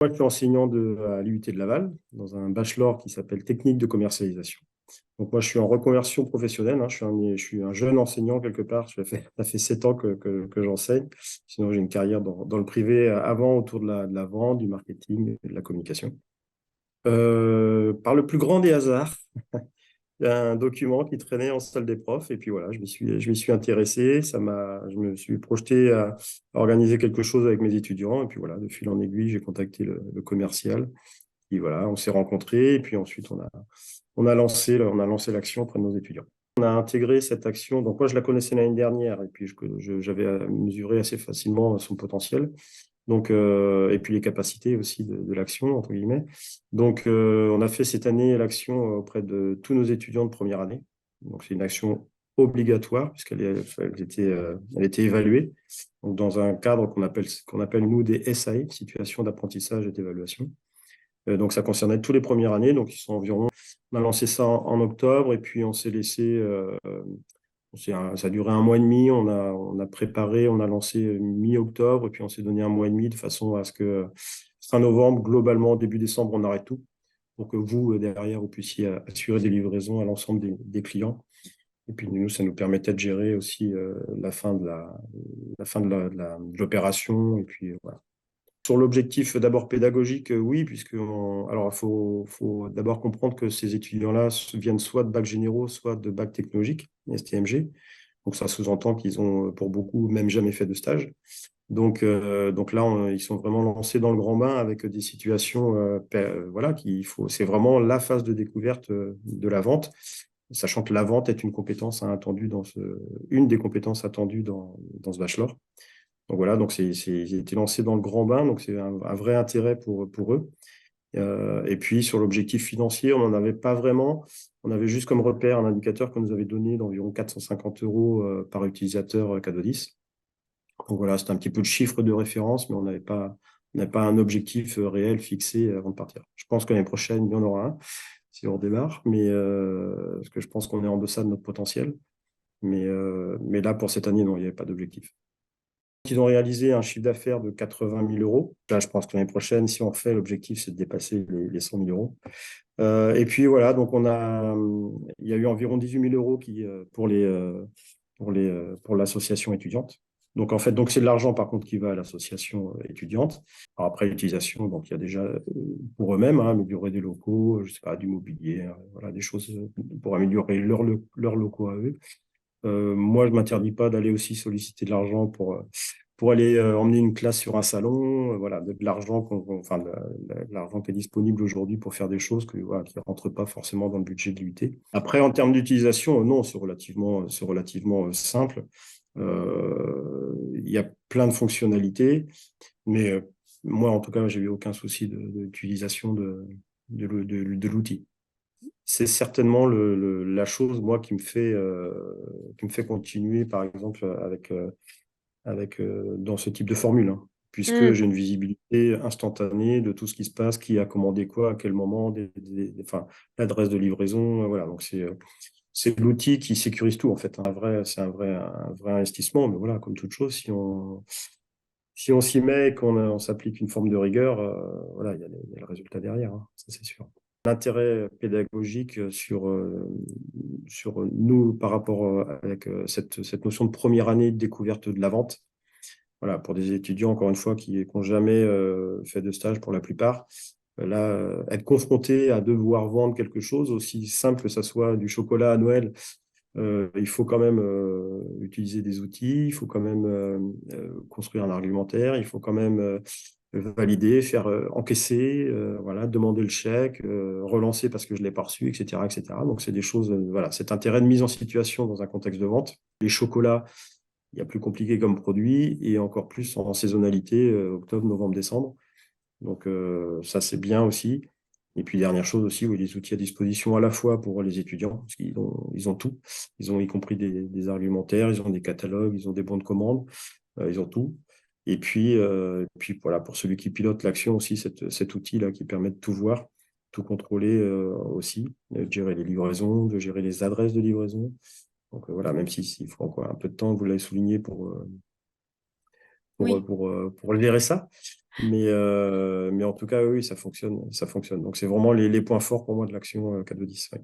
Moi, je suis enseignant à l'IUT de Laval, dans un bachelor qui s'appelle Technique de commercialisation. Donc, moi, je suis en reconversion professionnelle, hein. Je suis un jeune enseignant quelque part. Ça fait 7 ans que j'enseigne. Sinon, j'ai une carrière dans le privé avant autour de la vente, du marketing et de la communication. Par le plus grand des hasards, il y a un document qui traînait en salle des profs. Et puis voilà, je m'y suis intéressé. Je me suis projeté à organiser quelque chose avec mes étudiants. Et puis voilà, de fil en aiguille, j'ai contacté le commercial. Et voilà, on s'est rencontrés. Et puis ensuite, on a lancé l'action auprès de nos étudiants. On a intégré cette action. Donc moi, je la connaissais l'année dernière. Et puis, j'avais mesuré assez facilement son potentiel. Donc, et puis les capacités aussi de l'action, entre guillemets. Donc, on a fait cette année l'action auprès de tous nos étudiants de première année. Donc, c'est une action obligatoire puisqu'elle était évaluée. Donc, dans un cadre qu'on appelle nous des SAE, situation d'apprentissage et d'évaluation. Donc, ça concernait tous les premières années. Donc, ils sont environ. On a lancé ça en octobre et puis on s'est laissé. Ça a duré un mois et demi. On a préparé, on a lancé mi-octobre et puis on s'est donné un mois et demi de façon à ce que fin novembre, globalement, début décembre, on arrête tout pour que vous, derrière, vous puissiez assurer des livraisons à l'ensemble des clients. Et puis nous, ça nous permettait de gérer aussi la fin de l'opération. Et puis voilà. Sur l'objectif d'abord pédagogique, oui, puisque alors il faut d'abord comprendre que ces étudiants-là viennent soit de bacs généraux, soit de bacs technologiques, STMG. Donc ça sous-entend qu'ils ont, pour beaucoup, même jamais fait de stage. Donc là, ils sont vraiment lancés dans le grand bain avec des situations, voilà, c'est vraiment la phase de découverte de la vente, sachant que la vente est une compétence attendue une des compétences attendues dans ce bachelor. Donc voilà, donc ils ont été lancés dans le grand bain, donc c'est un vrai intérêt pour eux. Et puis sur l'objectif financier, on n'en avait pas vraiment. On avait juste comme repère un indicateur qu'on nous avait donné d'environ 450 euros par utilisateur cadeau 10. Donc voilà, c'était un petit peu le chiffre de référence, mais on n'avait pas un objectif réel fixé avant de partir. Je pense que l'année prochaine, il y en aura un si on redémarre, mais parce que je pense qu'on est en deçà de notre potentiel. Mais là, pour cette année, non, il n'y avait pas d'objectif. Ils ont réalisé un chiffre d'affaires de 80 000 euros. Là, je pense que l'année prochaine, si on refait, l'objectif, c'est de dépasser les 100 000 euros. Et puis voilà, donc il y a eu environ 18 000 euros pour l'association étudiante. Donc en fait, c'est de l'argent par contre qui va à l'association étudiante. Alors, après l'utilisation, donc il y a déjà pour eux-mêmes, hein, améliorer des locaux, je sais pas, du mobilier, voilà, des choses pour améliorer leurs locaux à eux. Moi, je m'interdis pas d'aller aussi solliciter de l'argent pour aller emmener une classe sur un salon, voilà, de l'argent de l'argent qui est disponible aujourd'hui pour faire des choses voilà, qui ne rentrent pas forcément dans le budget de l'UT. Après, en termes d'utilisation, non, c'est relativement simple. Il y a plein de fonctionnalités, mais moi, en tout cas, j'ai eu aucun souci d'utilisation de l'outil. C'est certainement la chose, moi, qui me fait continuer, par exemple, dans ce type de formule, hein, puisque Hmm. j'ai une visibilité instantanée de tout ce qui se passe, qui a commandé quoi, à quel moment, enfin, l'adresse de livraison, voilà. Donc, c'est l'outil qui sécurise tout, en fait, hein. C'est un vrai investissement, mais voilà, comme toute chose, si on s'y met et qu'on s'applique une forme de rigueur, voilà, il y a le résultat derrière, hein, ça c'est sûr. L'intérêt pédagogique sur nous par rapport avec cette notion de première année de découverte de la vente. Voilà, pour des étudiants, encore une fois, qui n'ont jamais fait de stage pour la plupart, là, être confronté à devoir vendre quelque chose, aussi simple que ça soit du chocolat à Noël, il faut quand même utiliser des outils, il faut quand même construire un argumentaire, il faut quand même valider, faire encaisser, voilà, demander le chèque, relancer parce que je ne l'ai pas reçu, etc., etc. Donc, c'est des choses, voilà, cet intérêt de mise en situation dans un contexte de vente. Les chocolats, il y a plus compliqué comme produit et encore plus en saisonnalité, octobre, novembre, décembre. Donc, ça, c'est bien aussi. Et puis, dernière chose aussi, oui, les outils à disposition à la fois pour les étudiants, parce qu'ils ont tout. Ils ont y compris des argumentaires, ils ont des catalogues, ils ont des bons de commande, ils ont tout. Et puis voilà, pour celui qui pilote l'action aussi, cet outil-là qui permet de tout voir, tout contrôler aussi, de gérer les livraisons, de gérer les adresses de livraison. Donc voilà, même s'il faut encore un peu de temps, vous l'avez souligné pour, Oui. pour gérer ça. Mais en tout cas, oui, ça fonctionne. Ça fonctionne. Donc, c'est vraiment les points forts pour moi de l'action 4 de 10. Ouais.